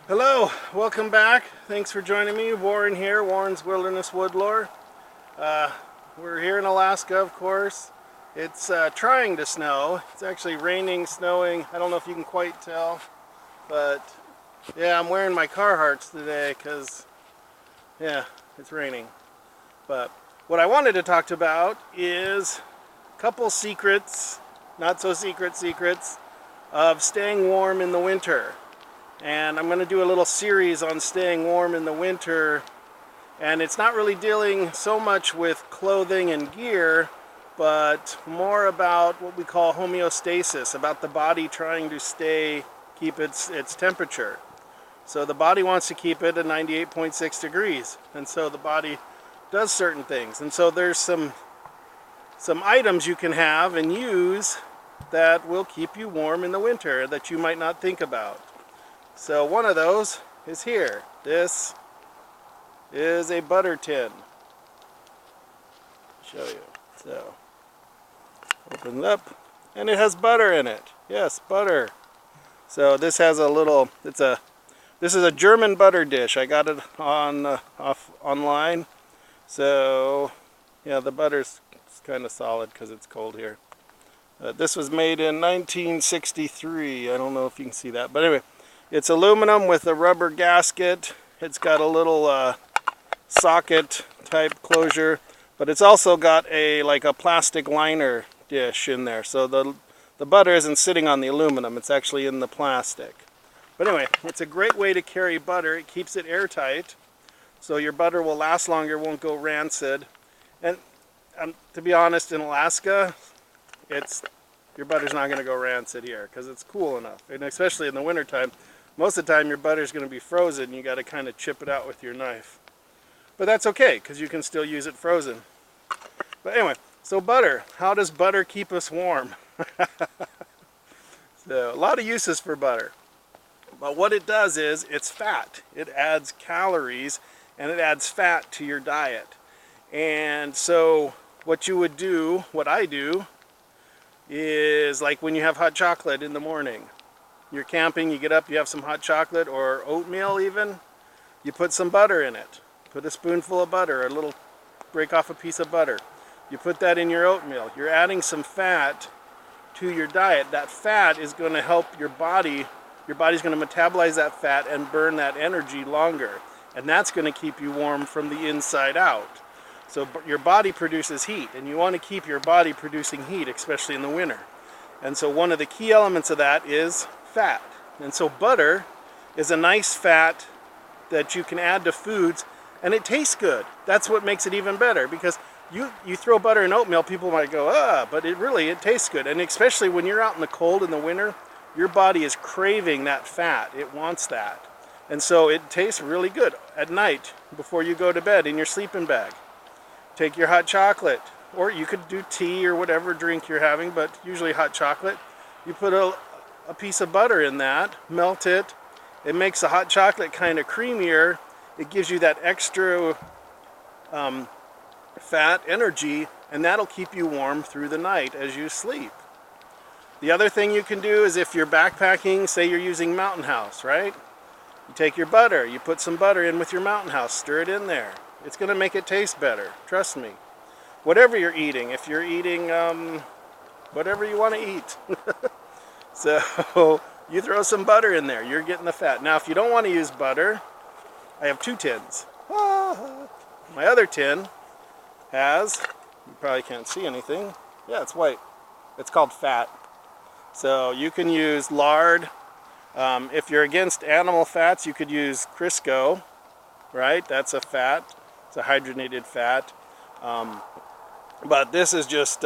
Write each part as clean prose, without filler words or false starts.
Hello, welcome back. Thanks for joining me. Warren here, Warren's Wilderness Woodlore. We're here in Alaska, of course. It's trying to snow. It's actually raining, snowing. I don't know if you can quite tell, but yeah, I'm wearing my Carhartts today because, yeah, it's raining. But what I wanted to talk about is a couple secrets, not so secret secrets, of staying warm in the winter. And I'm going to do a little series on staying warm in the winter, and it's not really dealing so much with clothing and gear, but more about what we call homeostasis, about the body trying to keep its temperature. So the body wants to keep it at 98.6 degrees, and so the body does certain things. And so there's some items you can have and use that will keep you warm in the winter that you might not think about. So one of those is here. This is a butter tin. I'll show you. So open it up, and it has butter in it. Yes, butter. So this has a little. This is a German butter dish. I got it online. So yeah, the butter's kind of solid because it's cold here. This was made in 1963. I don't know if you can see that, but anyway. It's aluminum with a rubber gasket. It's got a little socket type closure, but it's also got like a plastic liner dish in there. So the butter isn't sitting on the aluminum, it's actually in the plastic. But anyway, it's a great way to carry butter. It keeps it airtight, so your butter will last longer, won't go rancid. And to be honest, in Alaska, your butter's not going to go rancid here because it's cool enough, and especially in the wintertime. Most of the time your butter's going to be frozen, and you got to kind of chip it out with your knife. But that's okay, because you can still use it frozen. But anyway, so butter. How does butter keep us warm? So a lot of uses for butter. But what it does is, it's fat. It adds calories, and it adds fat to your diet. And so what you would do, what I do, is like when you have hot chocolate in the morning. You're camping, you get up, you have some hot chocolate or oatmeal even, you put some butter in it. Put a spoonful of butter, or break off a piece of butter. You put that in your oatmeal. You're adding some fat to your diet. That fat is going to help your body. Your body's going to metabolize that fat and burn that energy longer. And that's going to keep you warm from the inside out. So your body produces heat, and you want to keep your body producing heat, especially in the winter. And so one of the key elements of that is fat. And so butter is a nice fat that you can add to foods, and it tastes good. That's what makes it even better, because you throw butter in oatmeal, people might go, but it tastes good. And especially when you're out in the cold in the winter, your body is craving that fat. It wants that. And so it tastes really good at night before you go to bed in your sleeping bag. Take your hot chocolate, or you could do tea or whatever drink you're having, but usually hot chocolate. You put a piece of butter in that, melt it. It makes the hot chocolate kind of creamier. It gives you that extra fat energy, and that'll keep you warm through the night as you sleep. The other thing you can do is, if you're backpacking, say you're using Mountain House, right? You take your butter, you put some butter in with your Mountain House, stir it in there. It's going to make it taste better, trust me. Whatever you're eating, if you're eating whatever you want to eat. So you throw some butter in there, you're getting the fat. Now if you don't want to use butter, I have two tins. My other tin has, you probably can't see anything, yeah, it's white. It's called fat. So you can use lard. If you're against animal fats, you could use Crisco, right? That's a fat. It's a hydrogenated fat. But this is just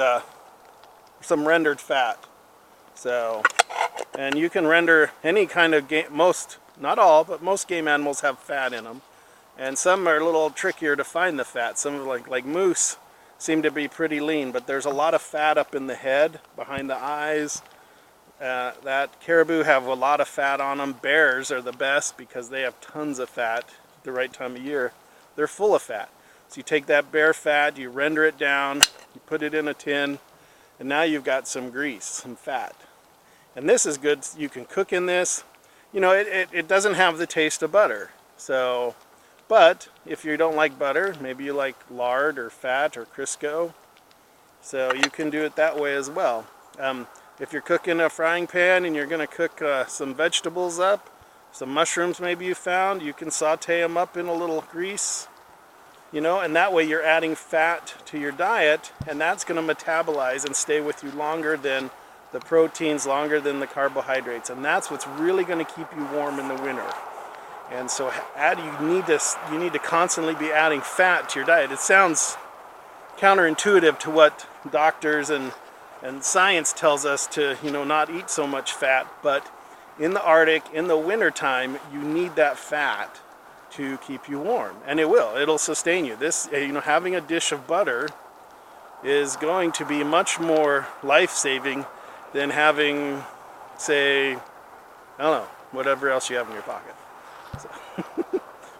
some rendered fat. So, and you can render any kind of game, not all, but most game animals have fat in them. And some are a little trickier to find the fat. Some like moose seem to be pretty lean, but there's a lot of fat up in the head, behind the eyes. That caribou have a lot of fat on them. Bears are the best because they have tons of fat at the right time of year. They're full of fat. So you take that bear fat, you render it down, you put it in a tin, and now you've got some grease, some fat. And this is good. You can cook in this. you know, it doesn't have the taste of butter. So, but if you don't like butter, maybe you like lard or fat or Crisco, so you can do it that way as well. If you're cooking a frying pan and you're going to cook some vegetables up, some mushrooms maybe you found, you can saute them up in a little grease, you know, and that way you're adding fat to your diet, and that's going to metabolize and stay with you longer than the proteins, longer than the carbohydrates, and that's what's really going to keep you warm in the winter. And so you need to constantly be adding fat to your diet. It sounds counterintuitive to what doctors and science tells us to, you know, not eat so much fat, but in the Arctic, in the winter time, you need that fat to keep you warm, and it'll sustain you. This, you know, having a dish of butter is going to be much more life-saving than having, say, I don't know, whatever else you have in your pocket. So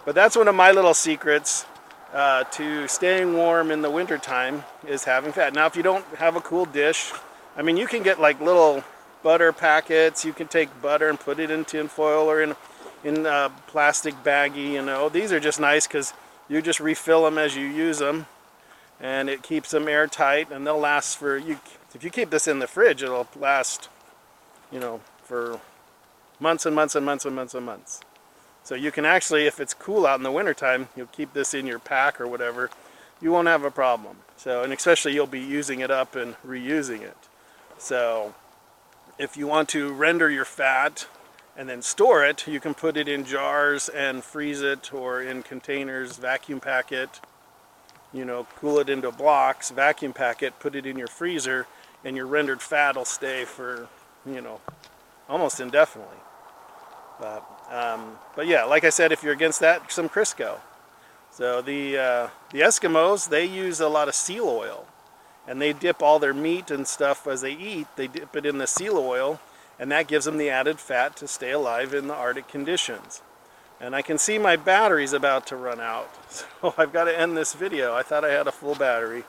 but that's one of my little secrets to staying warm in the wintertime, is having fat. Now, if you don't have a cool dish, I mean, you can get like little butter packets. You can take butter and put it in tin foil or in a plastic baggie, you know. These are just nice because you just refill them as you use them, and it keeps them airtight, and they'll last for you. If you keep this in the fridge, it'll last, you know, for months and months and months and months and months. So you can actually, if it's cool out in the wintertime, you'll keep this in your pack or whatever, you won't have a problem. So, and especially you'll be using it up and reusing it. So if you want to render your fat and then store it, you can put it in jars and freeze it, or in containers, vacuum pack it, you know, cool it into blocks, vacuum pack it, put it in your freezer, and your rendered fat will stay for, you know, almost indefinitely. But yeah, like I said, if you're against that, some Crisco. So the Eskimos, they use a lot of seal oil, and they dip all their meat and stuff as they eat, they dip it in the seal oil, and that gives them the added fat to stay alive in the Arctic conditions. And I can see my battery's about to run out, so I've got to end this video. I thought I had a full battery,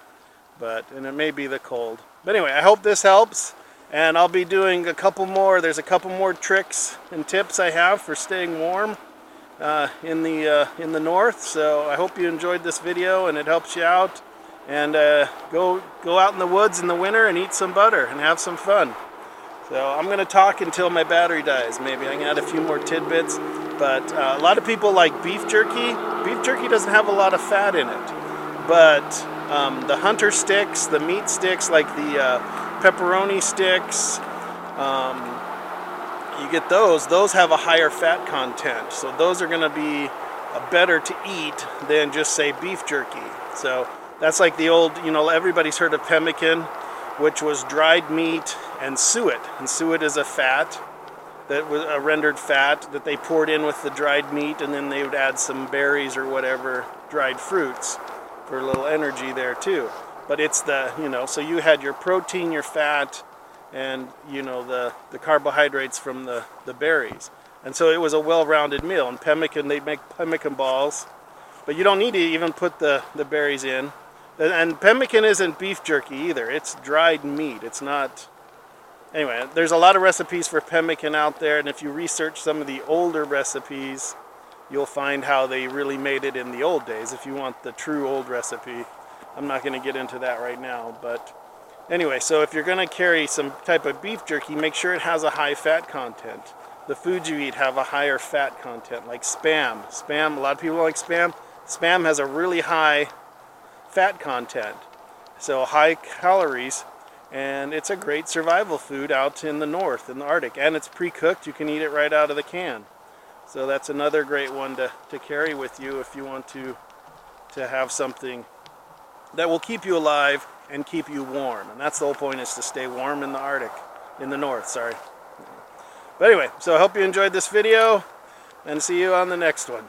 and it may be the cold. But anyway, I hope this helps. And I'll be doing a couple more. There's a couple more tricks and tips I have for staying warm in the north. So I hope you enjoyed this video and it helps you out. And go out in the woods in the winter and eat some butter and have some fun. So I'm going to talk until my battery dies. Maybe I can add a few more tidbits. But a lot of people like beef jerky. Beef jerky doesn't have a lot of fat in it. But the hunter sticks, the meat sticks, like the pepperoni sticks, you get those have a higher fat content, so those are going to be better to eat than just, say, beef jerky. So that's like the old, you know, everybody's heard of pemmican, which was dried meat and suet, and suet is a fat that was a rendered fat that they poured in with the dried meat, and then they would add some berries or whatever, dried fruits, for a little energy there too. But it's the, you know, so you had your protein, your fat, and, you know, the carbohydrates from the berries. And so it was a well-rounded meal. And pemmican, they make pemmican balls, but you don't need to even put the berries in. And pemmican isn't beef jerky either. It's dried meat. It's not... Anyway, there's a lot of recipes for pemmican out there, and if you research some of the older recipes, you'll find how they really made it in the old days, if you want the true old recipe. I'm not going to get into that right now, but anyway, so if you're going to carry some type of beef jerky, make sure it has a high fat content. The foods you eat have a higher fat content, like Spam. Spam, a lot of people like Spam. Spam has a really high fat content, so high calories, and it's a great survival food out in the north, in the Arctic, and it's pre-cooked. You can eat it right out of the can. So that's another great one to carry with you if you want to have something that will keep you alive and keep you warm. And that's the whole point, is to stay warm in the Arctic, in the north, sorry. But anyway, so I hope you enjoyed this video, and see you on the next one.